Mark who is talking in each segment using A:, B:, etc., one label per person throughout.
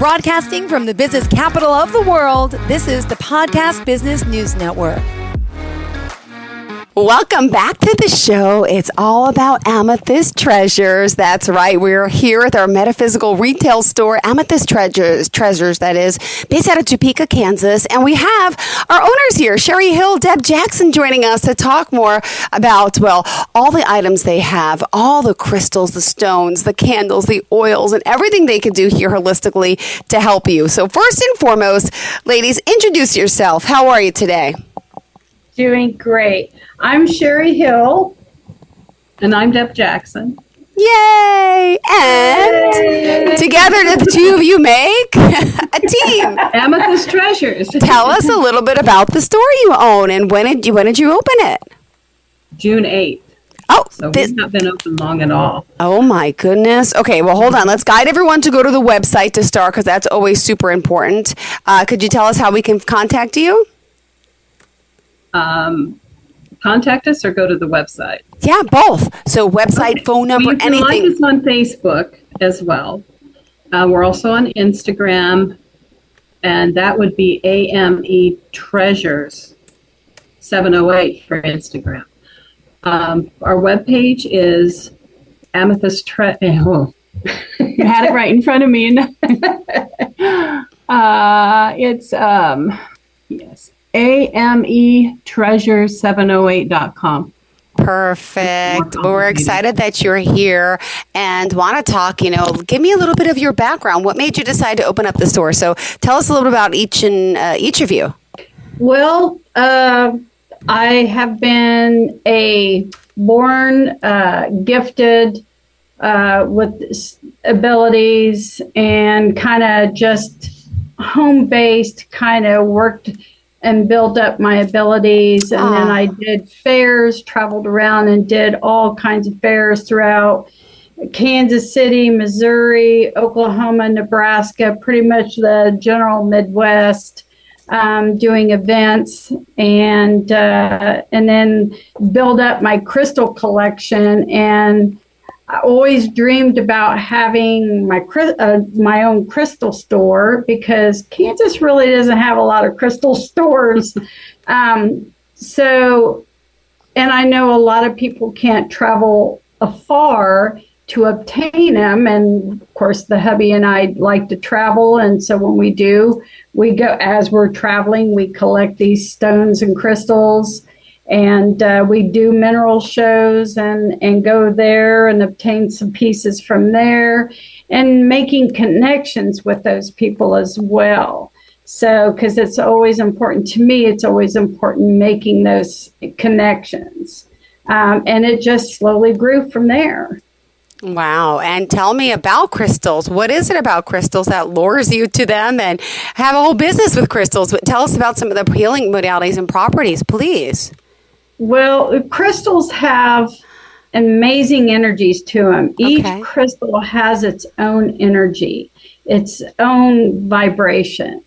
A: Broadcasting from the business capital of the world, this is the Podcast Business News Network.
B: Welcome back to the show. It's all about Amethyst Treasures. That's right. We're here at our metaphysical retail store, Amethyst Treasures, that is, based out of Topeka, Kansas. And we have our owners here, Sherry Hill, Deb Jackson, joining us to talk more about, well, all the items they have, all the crystals, the stones, the candles, the oils, and everything they can do here holistically to help you. So first and foremost, ladies, introduce yourself. How are you today?
C: Doing great. I'm Sherry Hill. And I'm Deb Jackson.
B: Yay! And together the two of you make a team.
C: Amethyst Treasures.
B: Tell us a little bit about the store you own and when did you open it?
C: June 8th.
B: Oh,
C: so we've not been open long at all.
B: Oh my goodness. Okay, well hold on. Let's guide everyone to go to the website to start because that's always super important. Could you tell us how we can contact you?
C: Contact us or go to the website?
B: Yeah, both. So website, phone number,
C: you can
B: anything.
C: Like us on Facebook as well. We're also on Instagram, and that would be AME Treasures 708 for Instagram. Our webpage is Amethyst You had it right in front of me. It's yes. AMEtreasure708.com.
B: Perfect. Well, we're excited that you're here and want to talk, give me a little bit of your background. What made you decide to open up the store? So tell us a little bit about each of you.
C: Well, I have been a born gifted with abilities and kind of just home-based, kind of worked and built up my abilities. And then I did fairs, traveled around and did all kinds of fairs throughout Kansas City, Missouri, Oklahoma, Nebraska, pretty much the general Midwest, doing events and then build up my crystal collection. And I always dreamed about having my own crystal store because Kansas really doesn't have a lot of crystal stores. So, and I know a lot of people can't travel afar to obtain them. And of course, the hubby and I like to travel. And so when we do, we go, as we're traveling, we collect these stones and crystals. And we do mineral shows and go there and obtain some pieces from there and making connections with those people as well. So, because it's always important to me, it's always important making those connections. And it just slowly grew from there.
B: Wow. And tell me about crystals. What is it about crystals that lures you to them and have a whole business with crystals? But tell us about some of the healing modalities and properties, please.
C: Well, crystals have amazing energies to them. Each crystal has its own energy, its own vibration.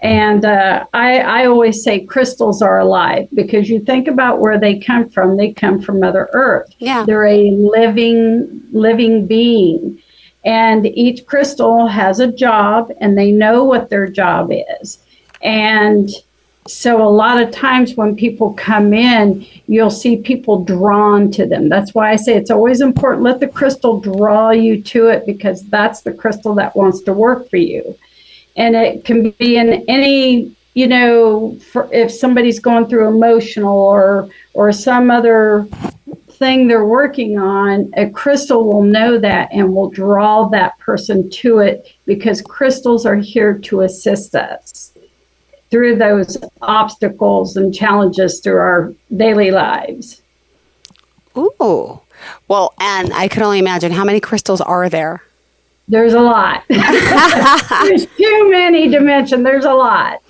C: And I always say crystals are alive because you think about where they come from Mother Earth.
B: Yeah.
C: They're a living being. And each crystal has a job and they know what their job is. And so a lot of times when people come in, you'll see people drawn to them. That's why I say it's always important. Let the crystal draw you to it because that's the crystal that wants to work for you. And it can be in any, if somebody's going through emotional or some other thing they're working on, a crystal will know that and will draw that person to it because crystals are here to assist us through those obstacles and challenges through our daily lives.
B: Ooh. Well, and I can only imagine how many crystals are there?
C: There's a lot. There's too many to mention. There's a lot.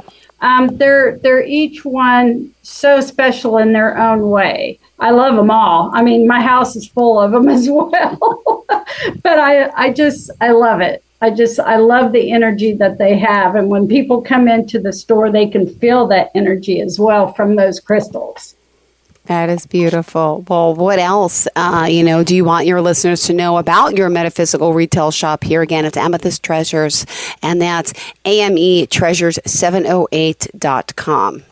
C: They're each one so special in their own way. I love them all. I mean, my house is full of them as well. But I love it. I love the energy that they have. And when people come into the store, they can feel that energy as well from those crystals.
B: That is beautiful. Well, what else, do you want your listeners to know about your metaphysical retail shop? Here again, it's Amethyst Treasures, and that's ametreasures708.com.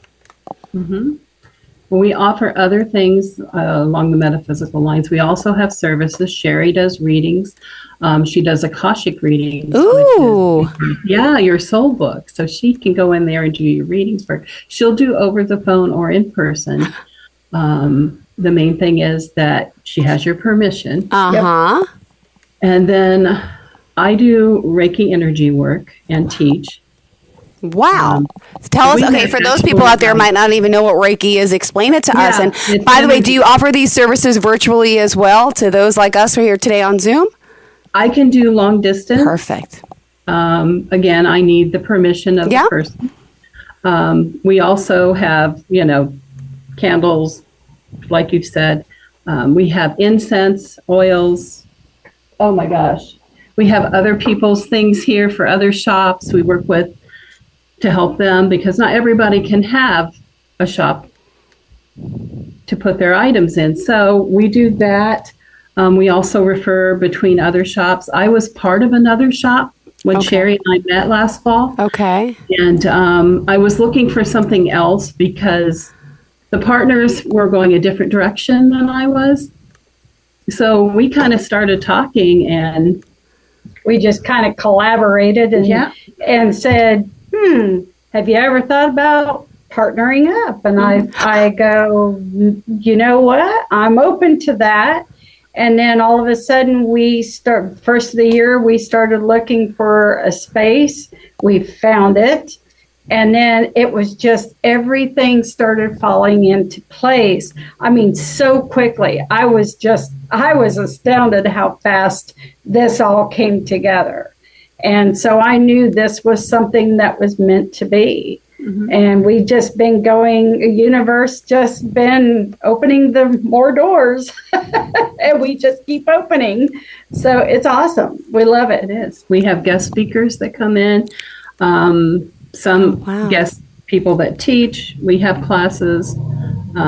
D: Mm-hmm. Well, we offer other things along the metaphysical lines. We also have services. Sherry does readings. She does Akashic readings.
B: Ooh.
D: Your soul book. So she can go in there and do your readings for. She'll do over the phone or in person. The main thing is that she has your permission.
B: Uh-huh.
D: Yep. And then I do Reiki energy work and teach.
B: Wow. Tell us, okay, for those people out there who might not even know what Reiki is, explain it to us. And by the way, do you offer these services virtually as well to those like us who are here today on Zoom?
D: I can do long distance.
B: Perfect.
D: Again, I need the permission of the person. We also have, candles, like you've said. We have incense, oils. Oh my gosh. We have other people's things here for other shops we work with to help them, because not everybody can have a shop to put their items in. So we do that. We also refer between other shops. I was part of another shop when Sherry and I met last fall.
B: Okay.
D: And I was looking for something else because the partners were going a different direction than I was. So we kind of started talking, and
C: we just kind of collaborated and said, have you ever thought about partnering up? And I go, you know what? I'm open to that. And then all of a sudden first of the year, we started looking for a space. We found it. And then it was just everything started falling into place. I mean, so quickly. I was astounded how fast this all came together. And so I knew this was something that was meant to be. Mm-hmm. And we've just been going, the universe just been opening more doors. And we just keep opening. So it's awesome. We love it.
D: It is. We have guest speakers that come in. Guest people that teach. We have classes.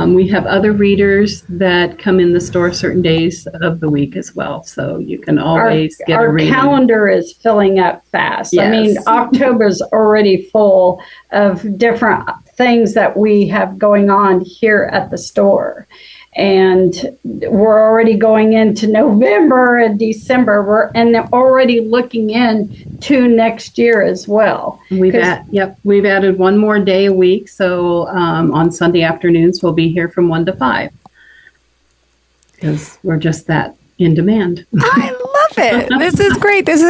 D: We have other readers that come in the store certain days of the week as well. So you can always get a reading.
C: Our calendar is filling up fast.
D: Yes.
C: I mean, October's already full of different things that we have going on here at the store. And we're already going into November and December. We're already looking into next year as well.
D: We've added one more day a week. So on Sunday afternoons, we'll be here from 1 to 5 because we're just that in demand.
B: I love it. This is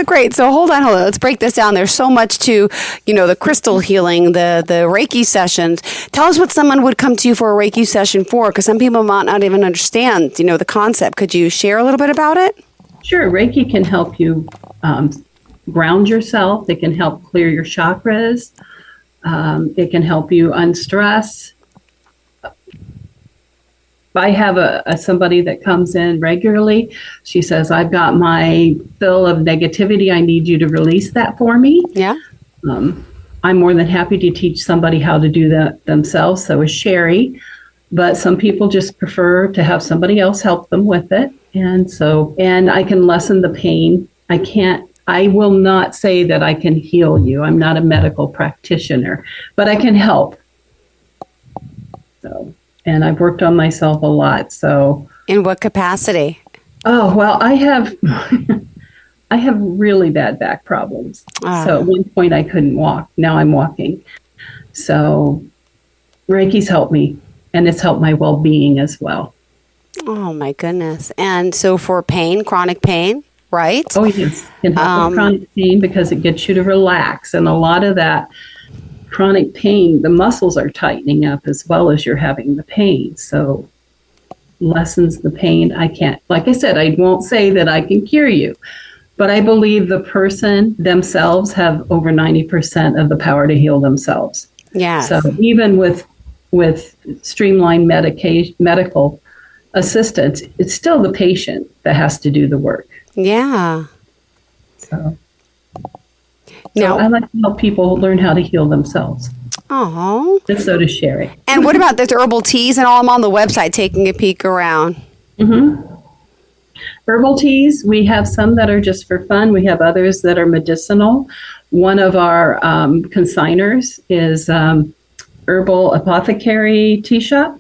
B: great. So hold on. Let's break this down. There's so much to, the crystal healing, the Reiki sessions. Tell us what someone would come to you for a Reiki session for, because some people might not even understand, the concept. Could you share a little bit about it?
D: Sure. Reiki can help you ground yourself. It can help clear your chakras. It can help you unstress. I have somebody that comes in regularly. She says, I've got my fill of negativity. I need you to release that for me.
B: Yeah.
D: I'm more than happy to teach somebody how to do that themselves. So is Sherry. But some people just prefer to have somebody else help them with it. And I can lessen the pain. I will not say that I can heal you. I'm not a medical practitioner, but I can help. And I've worked on myself a lot. So,
B: in what capacity?
D: Oh, well, I have really bad back problems. So at one point I couldn't walk. Now I'm walking. So Reiki's helped me, and it's helped my well-being as well.
B: Oh my goodness. And so for pain, chronic pain, right?
D: Oh, yes. It can help with chronic pain because it gets you to relax. And a lot of that chronic pain, the muscles are tightening up as well as you're having the pain. So lessens the pain. Like I said, I won't say that I can cure you, but I believe the person themselves have over 90% of the power to heal themselves.
B: Yeah.
D: So even with streamlined medical assistance, it's still the patient that has to do the work.
B: Yeah.
D: So I like to help people learn how to heal themselves.
B: Oh.
D: And so does Sherry.
B: And what about those herbal teas and all? I'm on the website taking a peek around.
D: Herbal teas, we have some that are just for fun. We have others that are medicinal. One of our consigners is Herbal Apothecary Tea Shop.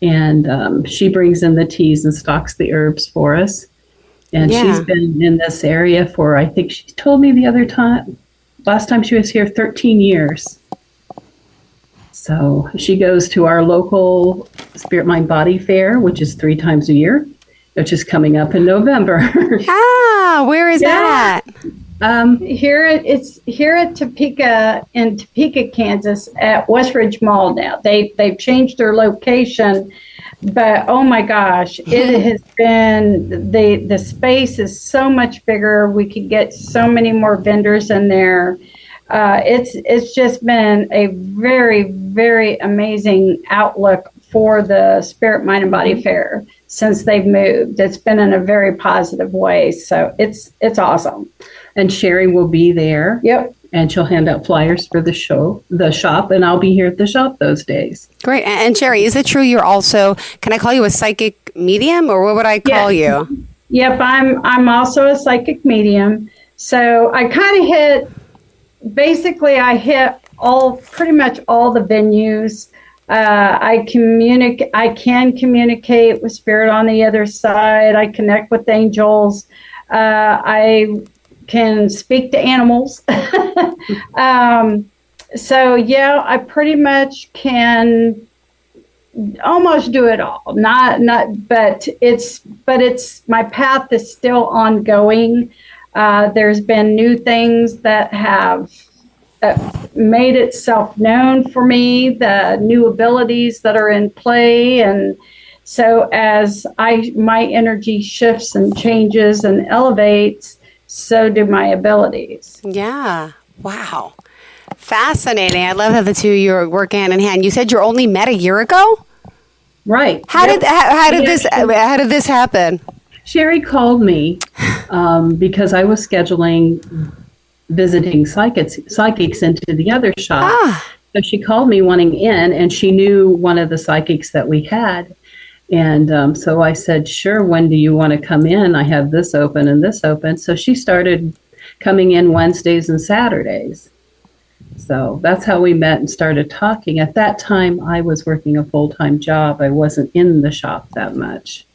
D: And she brings in the teas and stocks the herbs for us. And she's been in this area for, I think she told me last time she was here, 13 years. So she goes to our local Spirit Mind Body Fair, which is 3 times a year, which is coming up in November.
B: Where is that?
C: Here at Topeka, in Topeka, Kansas, at Westridge Mall now. They've changed their location, but oh my gosh, it has been, the space is so much bigger. We could get so many more vendors in there. It's just been a very, very amazing outlook for the Spirit, Mind, and Body Fair since they've moved. It's been in a very positive way, so it's awesome.
D: And Sherry will be there.
C: Yep.
D: And she'll hand out flyers for the shop, and I'll be here at the shop those days.
B: Great. And Sherry, is it true you're also, can I call you a psychic medium, or what would I call you?
C: Yep, I'm also a psychic medium. So I kind of hit pretty much all the venues. I can communicate with spirit on the other side. I connect with angels. I can speak to animals. So yeah, I pretty much can almost do it all. But my path is still ongoing. There's been new things that have made itself known for me, the new abilities that are in play. And so as my energy shifts and changes and elevates, so do my abilities.
B: Yeah. Wow. Fascinating. I love how the two of you work hand in hand. You said you only met a year ago?
D: Right.
B: How did this happen?
D: Sherry called me because I was scheduling visiting psychics into the other shop. So she called me wanting in, and she knew one of the psychics that we had. And so I said, sure, when do you want to come in? I have this open and this open. So she started coming in Wednesdays and Saturdays. So that's how we met and started talking. At that time, I was working a full-time job. I wasn't in the shop that much.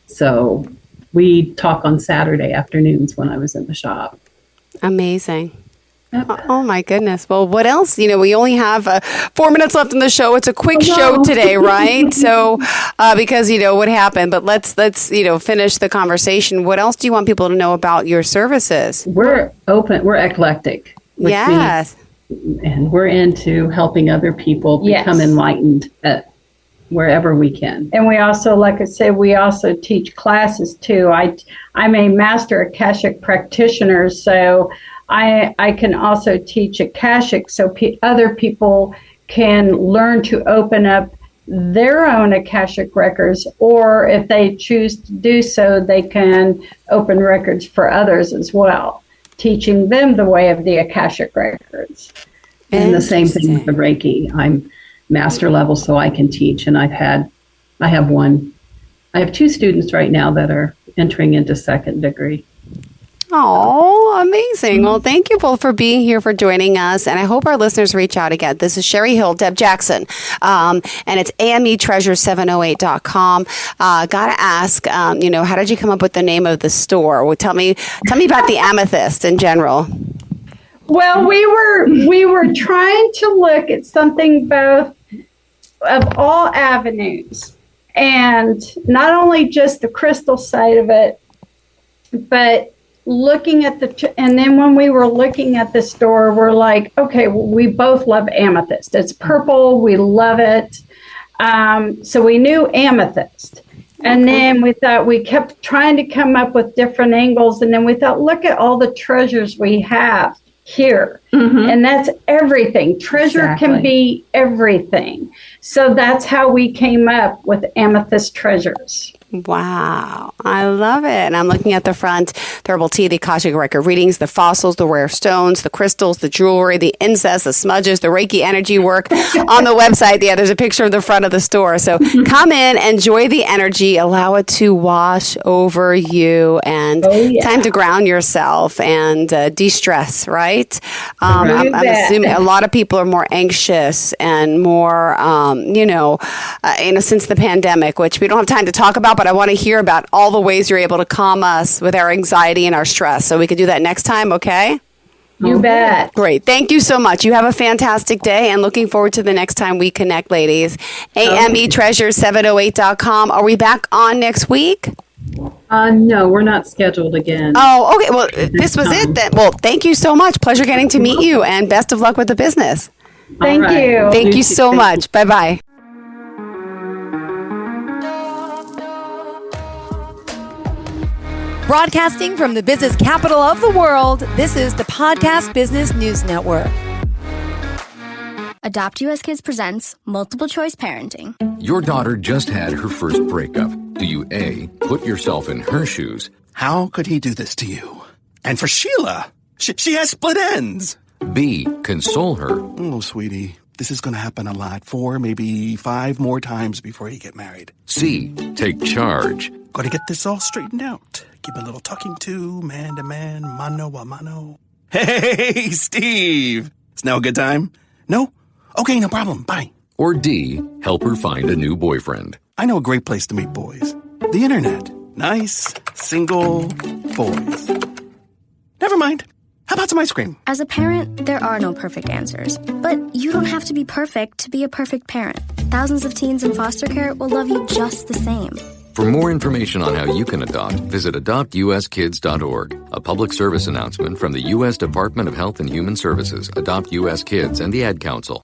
D: So we talk on Saturday afternoons when I was in the shop.
B: Amazing. Oh my goodness. Well, what else? We only have 4 minutes left in the show. It's a quick show today, right? So, because what happened, but let's finish the conversation. What else do you want people to know about your services?
D: We're open. We're eclectic.
B: Yes.
D: And we're into helping other people become enlightened wherever we can.
C: And we also, like I said, we also teach classes too. I'm a master Akashic practitioner, so I can also teach Akashic so other people can learn to open up their own Akashic records, or if they choose to do so, they can open records for others as well, teaching them the way of the Akashic records.
D: And the same thing with the Reiki. I'm master level, so I can teach, and I have 2 students right now that are entering into 2nd degree.
B: Oh, amazing. Well, thank you both for being here, for joining us. And I hope our listeners reach out again. This is Sherry Hill, Deb Jackson. And it's ametreasure708.com. Gotta ask, how did you come up with the name of the store? Well, tell me about the Amethyst in general.
C: Well, we were trying to look at something both of all avenues, and not only just the crystal side of it, but looking at and then when we were looking at the store, we're like, okay, well, we both love amethyst. It's purple. We love it. So we knew amethyst. And then we thought, we kept trying to come up with different angles. And then we thought, look at all the treasures we have here. Mm-hmm. And that's everything. Treasure can be everything. So that's how we came up with Amethyst Treasures.
B: Wow. I love it. And I'm looking at the front. The herbal tea, the Akashic record readings, the fossils, the rare stones, the crystals, the jewelry, the incense, the smudges, the Reiki energy work on the website. Yeah, there's a picture of the front of the store. So come in, enjoy the energy, allow it to wash over you, and time to ground yourself and de-stress, right? I'm assuming a lot of people are more anxious and more, since the pandemic, which we don't have time to talk about, but I want to hear about all the ways you're able to calm us with our anxiety and our stress. So we could do that next time, okay?
C: You bet.
B: Great. Thank you so much. You have a fantastic day, and looking forward to the next time we connect, ladies. AMEtreasure708.com. Are we back on next week?
D: No, we're not scheduled again.
B: Oh, okay. Well, this was it then. Well, thank you so much. Pleasure getting to meet you, and best of luck with the business.
C: Thank you.
B: Thank you so much. Bye-bye.
A: Broadcasting from the business capital of the world, this is the Podcast Business News Network.
E: Adopt US Kids presents Multiple Choice Parenting.
F: Your daughter just had her first breakup. Do you A, put yourself in her shoes?
G: How could he do this to you? And for Sheila, she has split ends.
F: B, console her?
G: Oh, sweetie, this is going to happen a lot. 4, maybe 5 more times before you get married.
F: C, take charge?
G: Got to get this all straightened out. Give a little talking to, man to man, mano a mano. Hey, Steve! Is now a good time? No? Okay, no problem. Bye.
F: Or D, help her find a new boyfriend?
G: I know a great place to meet boys. The internet. Nice, single boys. Never mind. How about some ice cream?
E: As a parent, there are no perfect answers. But you don't have to be perfect to be a perfect parent. Thousands of teens in foster care will love you just the same.
F: For more information on how you can adopt, visit adoptuskids.org. A public service announcement from the U.S. Department of Health and Human Services, Adopt U.S. Kids, and the Ad Council.